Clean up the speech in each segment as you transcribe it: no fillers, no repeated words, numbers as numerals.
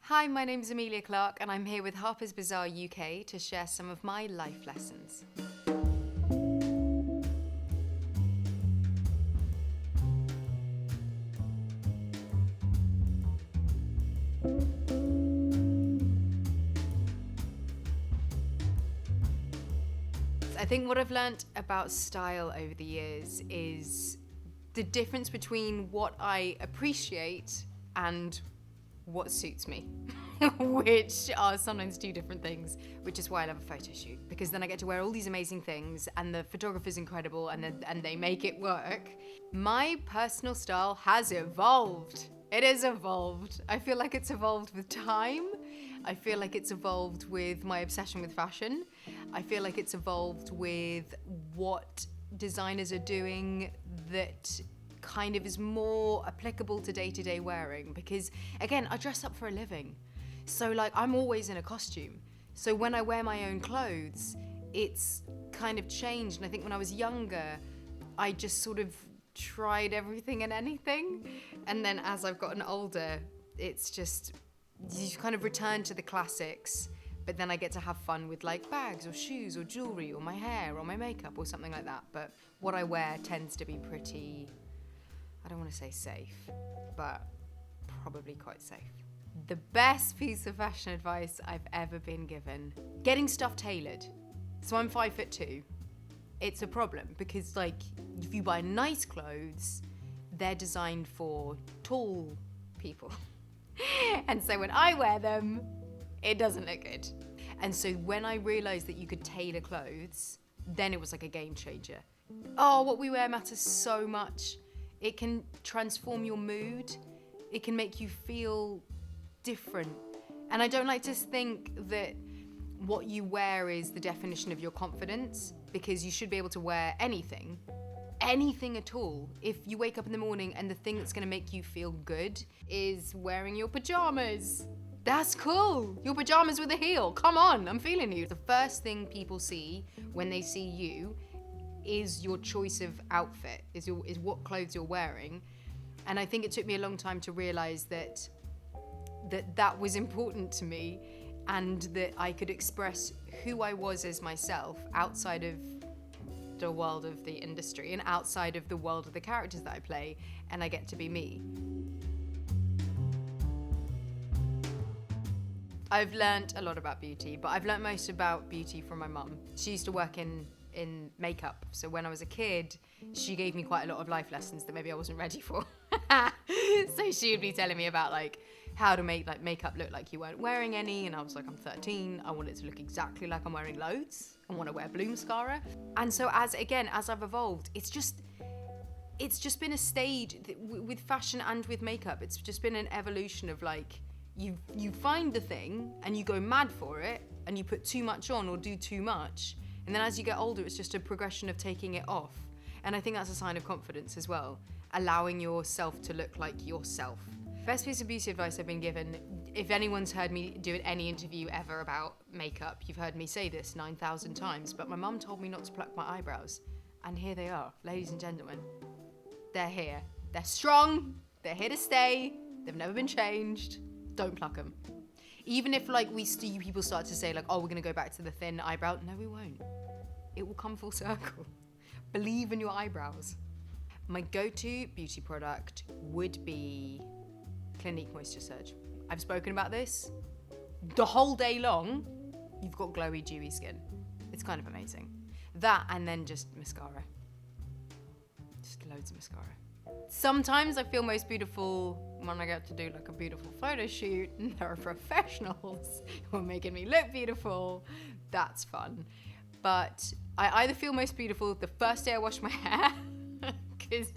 Hi, my name's Emilia Clarke and I'm here with Harper's Bazaar UK to share some of my life lessons. I think what I've learnt about style over the years is the difference between what I appreciate and what suits me, which are sometimes two different things, which is why I love a photo shoot, because then I get to wear all these amazing things and the photographer's incredible and they make it work. My personal style has evolved. It has evolved. I feel like it's evolved with time. I feel like it's evolved with my obsession with fashion. I feel like it's evolved with what designers are doing that kind of is more applicable to day-to-day wearing, because again, I dress up for a living. So like I'm always in a costume. So when I wear my own clothes, it's kind of changed. And I think when I was younger, I just sort of tried everything and anything. And then as I've gotten older, it's just, you kind of return to the classics, but then I get to have fun with like bags or shoes or jewelry or my hair or my makeup or something like that. But what I wear tends to be pretty, I don't want to say safe, but probably quite safe. The best piece of fashion advice I've ever been given: getting stuff tailored. So I'm 5'2". It's a problem because like if you buy nice clothes, they're designed for tall people. And so when I wear them, it doesn't look good. And so when I realized that you could tailor clothes, then it was like a game changer. Oh, what we wear matters so much. It can transform your mood. It can make you feel different. And I don't like to think that what you wear is the definition of your confidence, because you should be able to wear anything at all. If you wake up in the morning and the thing that's gonna make you feel good is wearing your pajamas, that's cool. Your pajamas with a heel. Come on, I'm feeling you. The first thing people see when they see you is your choice of outfit, is what clothes you're wearing. And I think it took me a long time to realize that was important to me, and that I could express who I was as myself outside of the world of the industry and outside of the world of the characters that I play, and I get to be me. I've learnt a lot about beauty, but I've learnt most about beauty from my mum. She used to work in makeup, so when I was a kid, she gave me quite a lot of life lessons that maybe I wasn't ready for. So she would be telling me about like how to make like makeup look like you weren't wearing any, and I was like, I'm 13, I want it to look exactly like I'm wearing loads. I want to wear blue mascara. And so as I've evolved, it's just been a stage with fashion and with makeup. It's just been an evolution of like, you find the thing and you go mad for it and you put too much on or do too much. And then as you get older, it's just a progression of taking it off. And I think that's a sign of confidence as well, allowing yourself to look like yourself. Best piece of beauty advice I've been given, if anyone's heard me do any interview ever about makeup, you've heard me say this 9,000 times, but my mum told me not to pluck my eyebrows. And here they are, ladies and gentlemen. They're here. They're strong. They're here to stay. They've never been changed. Don't pluck them. Even if like people start to say like, oh, we're gonna go back to the thin eyebrow. No, we won't. It will come full circle. Believe in your eyebrows. My go-to beauty product would be Clinique Moisture Surge. I've spoken about this the whole day long. You've got glowy, dewy skin. It's kind of amazing. That and then just mascara. Just loads of mascara. Sometimes I feel most beautiful when I get to do like a beautiful photo shoot and there are professionals who are making me look beautiful. That's fun. But I either feel most beautiful the first day I wash my hair, because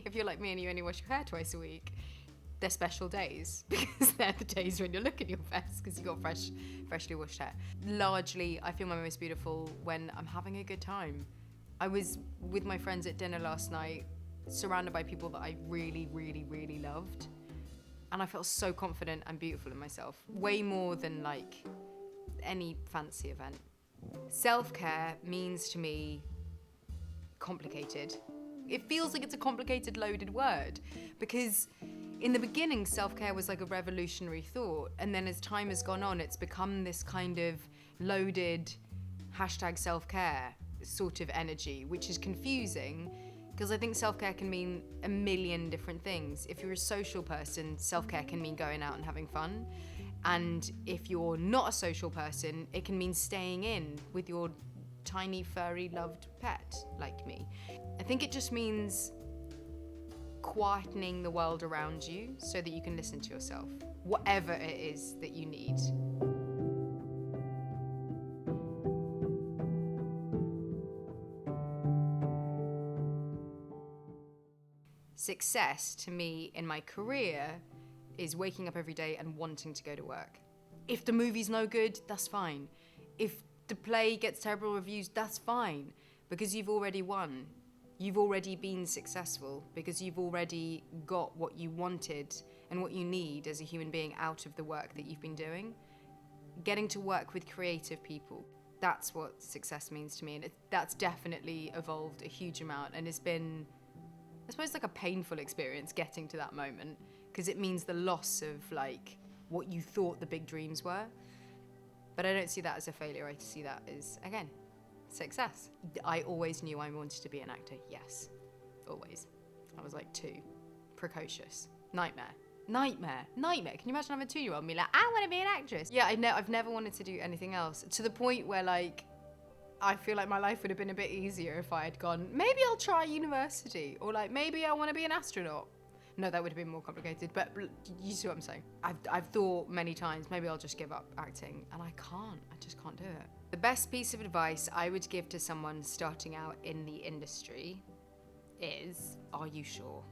if you're like me and you only wash your hair twice a week, they're special days, because they're the days when you're looking your best because you got freshly washed hair. Largely, I feel my most beautiful when I'm having a good time. I was with my friends at dinner last night, surrounded by people that I really, really, really loved. And I felt so confident and beautiful in myself, way more than like any fancy event. Self-care means to me complicated. It feels like it's a complicated, loaded word, because In the beginning, self-care was like a revolutionary thought, and then as time has gone on, it's become this kind of loaded hashtag self-care sort of energy, which is confusing because I think self-care can mean a million different things. If you're a social person, self-care can mean going out and having fun. And if you're not a social person, it can mean staying in with your tiny, furry, loved pet like me. I think it just means quietening the world around you so that you can listen to yourself, whatever it is that you need. Success to me in my career is waking up every day and wanting to go to work. If the movie's no good, that's fine. If the play gets terrible reviews, that's fine, because you've already won. You've already been successful because you've already got what you wanted and what you need as a human being out of the work that you've been doing. Getting to work with creative people, that's what success means to me, and that's definitely evolved a huge amount, and it's been, I suppose, like a painful experience getting to that moment, because it means the loss of like what you thought the big dreams were. But I don't see that as a failure. I see that as, again, success. I always knew I wanted to be an actor. Yes, always. I was like 2, precocious, nightmare. Can you imagine having a 2-year-old and be like, I want to be an actress? Yeah, I've never wanted to do anything else, to the point where like I feel like my life would have been a bit easier if I had gone, maybe I'll try university, or like maybe I want to be an astronaut. No, that would have been more complicated, but you see what I'm saying. I've thought many times, maybe I'll just give up acting, and I just can't do it. The best piece of advice I would give to someone starting out in the industry is, are you sure?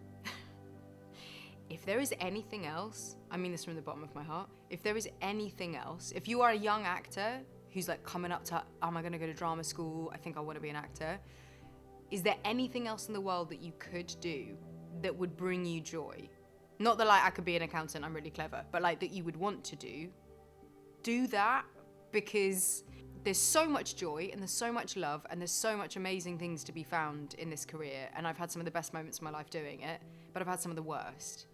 If there is anything else, I mean this from the bottom of my heart, if there is anything else, if you are a young actor who's like coming up to, am I gonna go to drama school? I think I wanna be an actor. Is there anything else in the world that you could do that would bring you joy? Not that like I could be an accountant, I'm really clever, but like that you would want to do that, because there's so much joy and there's so much love and there's so much amazing things to be found in this career. And I've had some of the best moments of my life doing it, but I've had some of the worst.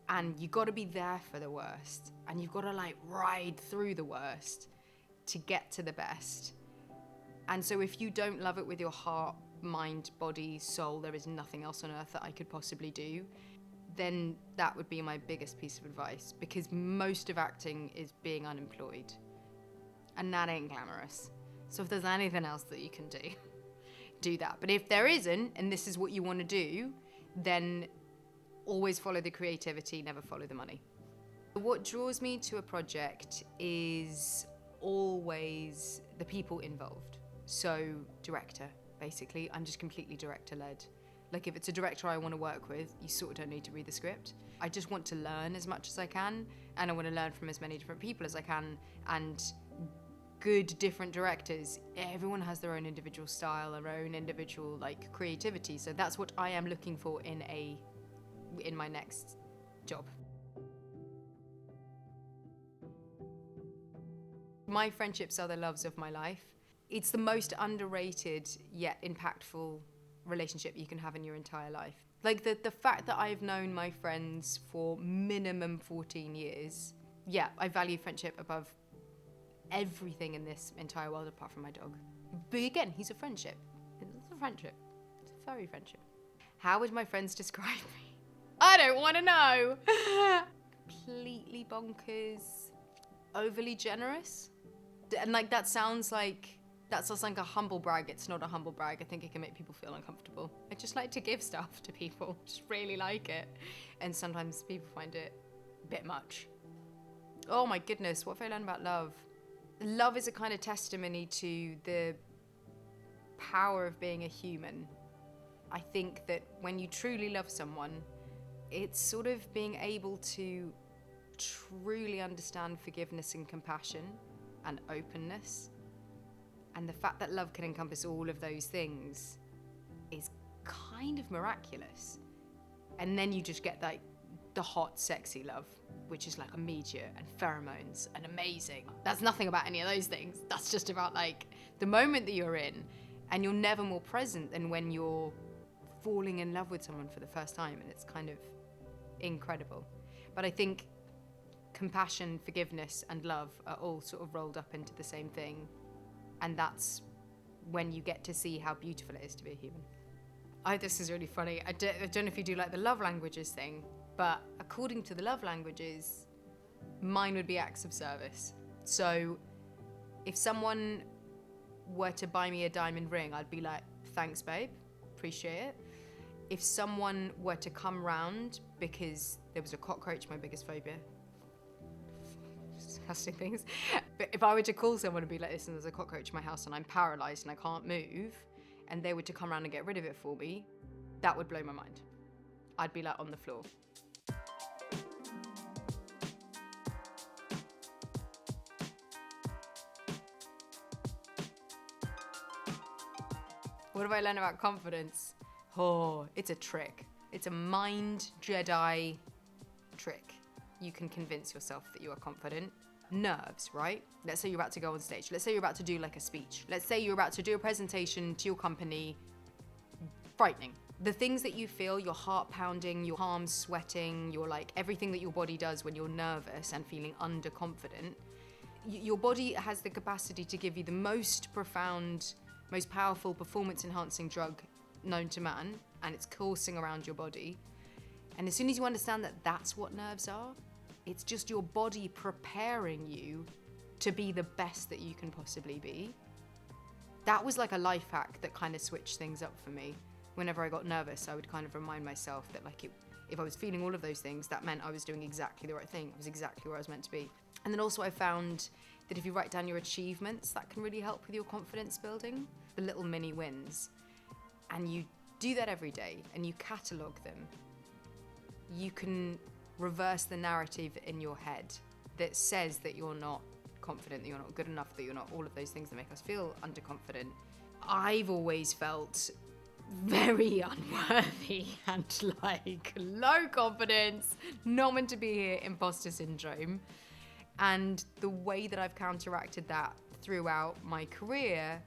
And you gotta be there for the worst, and you've gotta like ride through the worst to get to the best. And so if you don't love it with your heart, mind, body, soul, there is nothing else on earth that I could possibly do, then that would be my biggest piece of advice, because most of acting is being unemployed, and that ain't glamorous. So if there's anything else that you can do that. But if there isn't, and this is what you want to do, then always follow the creativity, never follow the money. What draws me to a project is always the people involved. So director, basically. I'm just completely director-led. Like if it's a director I want to work with, you sort of don't need to read the script. I just want to learn as much as I can, and I want to learn from as many different people as I can, and good different directors. Everyone has their own individual style, their own individual like creativity. So that's what I am looking for in my next job. My friendships are the loves of my life. It's the most underrated yet impactful relationship you can have in your entire life. Like the fact that I've known my friends for minimum 14 years, yeah, I value friendship above everything in this entire world apart from my dog. But again, he's a friendship. It's a friendship. It's a furry friendship. How would my friends describe me? I don't want to know. Completely bonkers, overly generous. And like that sounds like a humble brag. It's not a humble brag. I think it can make people feel uncomfortable. I just like to give stuff to people. Just really like it. And sometimes people find it a bit much. Oh my goodness, what have I learned about love? Love is a kind of testimony to the power of being a human. I think that when you truly love someone, it's sort of being able to truly understand forgiveness and compassion and openness. And the fact that love can encompass all of those things is kind of miraculous. And then you just get like the hot, sexy love, which is like immediate and pheromones and amazing. That's nothing about any of those things. That's just about like the moment that you're in, and you're never more present than when you're falling in love with someone for the first time. And incredible. But I think compassion, forgiveness, and love are all sort of rolled up into the same thing. And that's when you get to see how beautiful it is to be a human. This is really funny. I don't know if you do like the love languages thing, but according to the love languages, mine would be acts of service. So if someone were to buy me a diamond ring, I'd be like, thanks, babe, appreciate it. If someone were to come round because there was a cockroach, my biggest phobia, disgusting things, but if I were to call someone and be like, listen, there's a cockroach in my house and I'm paralysed and I can't move, and they were to come around and get rid of it for me, that would blow my mind. I'd be like on the floor. What have I learned about confidence? Oh, it's a trick. It's a mind Jedi trick. You can convince yourself that you are confident. Nerves, right? Let's say you're about to go on stage. Let's say you're about to do like a speech. Let's say you're about to do a presentation to your company. Frightening. The things that you feel, your heart pounding, your palms sweating, your like everything that your body does when you're nervous and feeling underconfident. Your body has the capacity to give you the most profound, most powerful performance-enhancing drug known to man, and it's coursing around your body. And as soon as you understand that that's what nerves are, it's just your body preparing you to be the best that you can possibly be. That was like a life hack that kind of switched things up for me. Whenever I got nervous, I would kind of remind myself that like if I was feeling all of those things, that meant I was doing exactly the right thing. It was exactly where I was meant to be. And then also I found that if you write down your achievements, that can really help with your confidence building, the little mini wins. And you do that every day and you catalogue them. You can reverse the narrative in your head that says that you're not confident, that you're not good enough, that you're not all of those things that make us feel underconfident. I've always felt very unworthy and like low confidence, not meant to be here, imposter syndrome. And the way that I've counteracted that throughout my career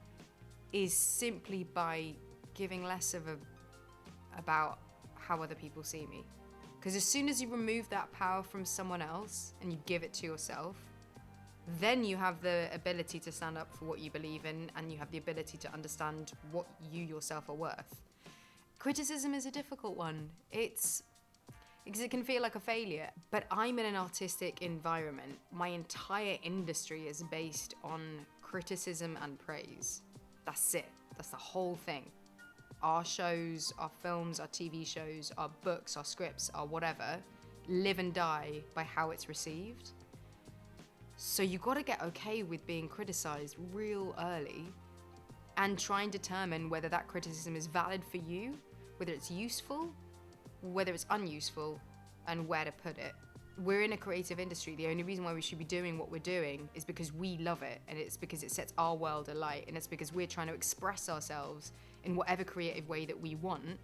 is simply by giving less of about how other people see me. Because as soon as you remove that power from someone else and you give it to yourself, then you have the ability to stand up for what you believe in, and you have the ability to understand what you yourself are worth. Criticism is a difficult one. Because it can feel like a failure. But I'm in an artistic environment. My entire industry is based on criticism and praise. That's it. That's the whole thing. Our shows, our films, our TV shows, our books, our scripts, our whatever, live and die by how it's received. So you got to get okay with being criticized real early and try and determine whether that criticism is valid for you, whether it's useful, whether it's unuseful, and where to put it. We're in a creative industry. The only reason why we should be doing what we're doing is because we love it, and it's because it sets our world alight, and it's because we're trying to express ourselves in whatever creative way that we want.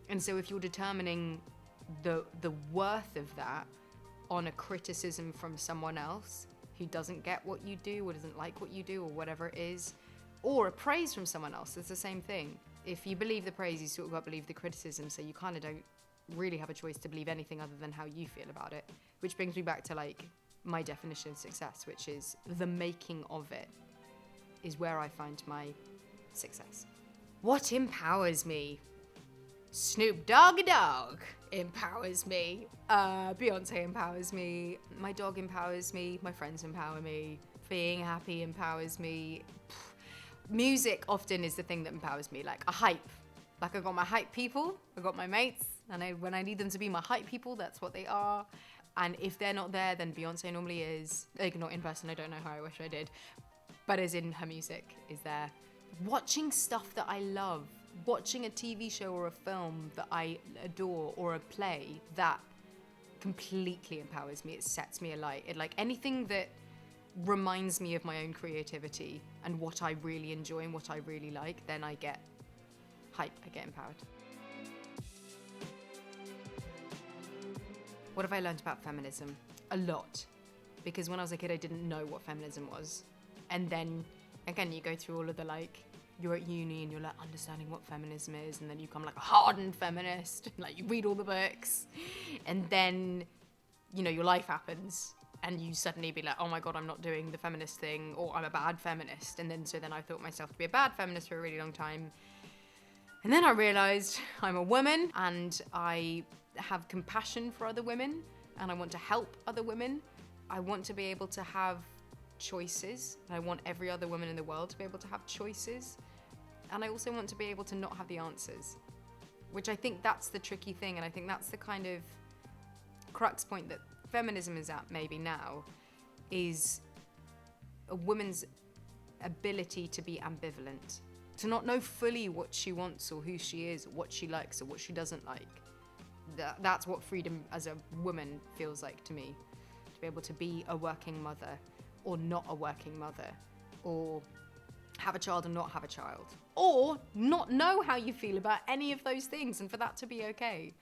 And so if you're determining the worth of that on a criticism from someone else who doesn't get what you do or doesn't like what you do or whatever it is, or a praise from someone else, it's the same thing. If you believe the praise, you sort of got to believe the criticism, so you kind of don't really have a choice to believe anything other than how you feel about it. Which brings me back to like my definition of success, which is the making of it is where I find my success. What empowers me? Snoop Doggy Dogg empowers me. Beyonce empowers me. My dog empowers me. My friends empower me. Being happy empowers me. Music often is the thing that empowers me. Like a hype. Like I got my hype people. I got my mates. And when I need them to be my hype people, that's what they are. And if they're not there, then Beyonce normally is. Like not in person, I don't know how, I wish I did. But as in her music is there. Watching stuff that I love. Watching a TV show or a film that I adore, or a play that completely empowers me. It sets me alight. It like anything that reminds me of my own creativity and what I really enjoy and what I really like, then I get hype, I get empowered. What have I learned about feminism? A lot. Because when I was a kid, I didn't know what feminism was. And then, again, you go through all of the like you're at uni and you're like understanding what feminism is, and then you become like a hardened feminist, like you read all the books, and then, you know, your life happens and you suddenly be like, oh my God, I'm not doing the feminist thing, or I'm a bad feminist. And then, so then I thought myself to be a bad feminist for a really long time. And then I realized I'm a woman and I have compassion for other women and I want to help other women. I want to be able to have choices. I want every other woman in the world to be able to have choices. And I also want to be able to not have the answers, which I think that's the tricky thing. And I think that's the kind of crux point that feminism is at maybe now, is a woman's ability to be ambivalent, to not know fully what she wants or who she is or what she likes or what she doesn't like. That's what freedom as a woman feels like to me. To be able to be a working mother or not a working mother, or have a child and not have a child, or not know how you feel about any of those things, and for that to be okay.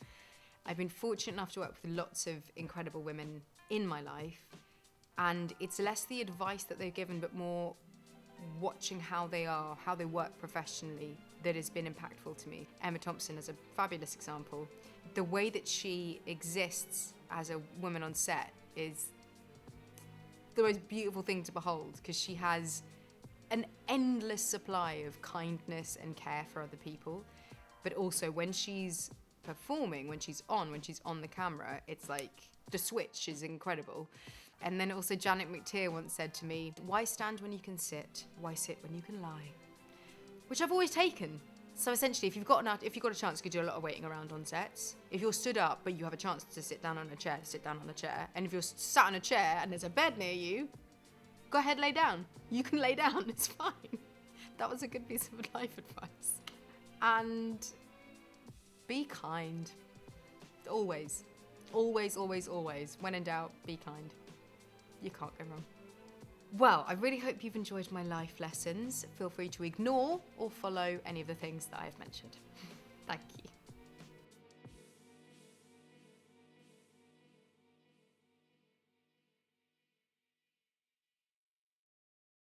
I've been fortunate enough to work with lots of incredible women in my life, and it's less the advice that they're given, but more watching how they are, how they work professionally, that has been impactful to me. Emma Thompson is a fabulous example. The way that she exists as a woman on set is the most beautiful thing to behold, because she has an endless supply of kindness and care for other people, but also when she's performing, when she's on the camera, it's like the switch is incredible. And then also Janet McTeer once said to me, why stand when you can sit? Why sit when you can lie? Which I've always taken. So essentially, if you've got a chance, you could do a lot of waiting around on sets. If you're stood up, but you have a chance to sit down on a chair, sit down on a chair. And if you're sat on a chair and there's a bed near you, go ahead, lay down. You can lay down, it's fine. That was a good piece of life advice. And be kind. Always. Always, always, always. When in doubt, be kind. You can't go wrong. Well, I really hope you've enjoyed my life lessons. Feel free to ignore or follow any of the things that I've mentioned. Thank you.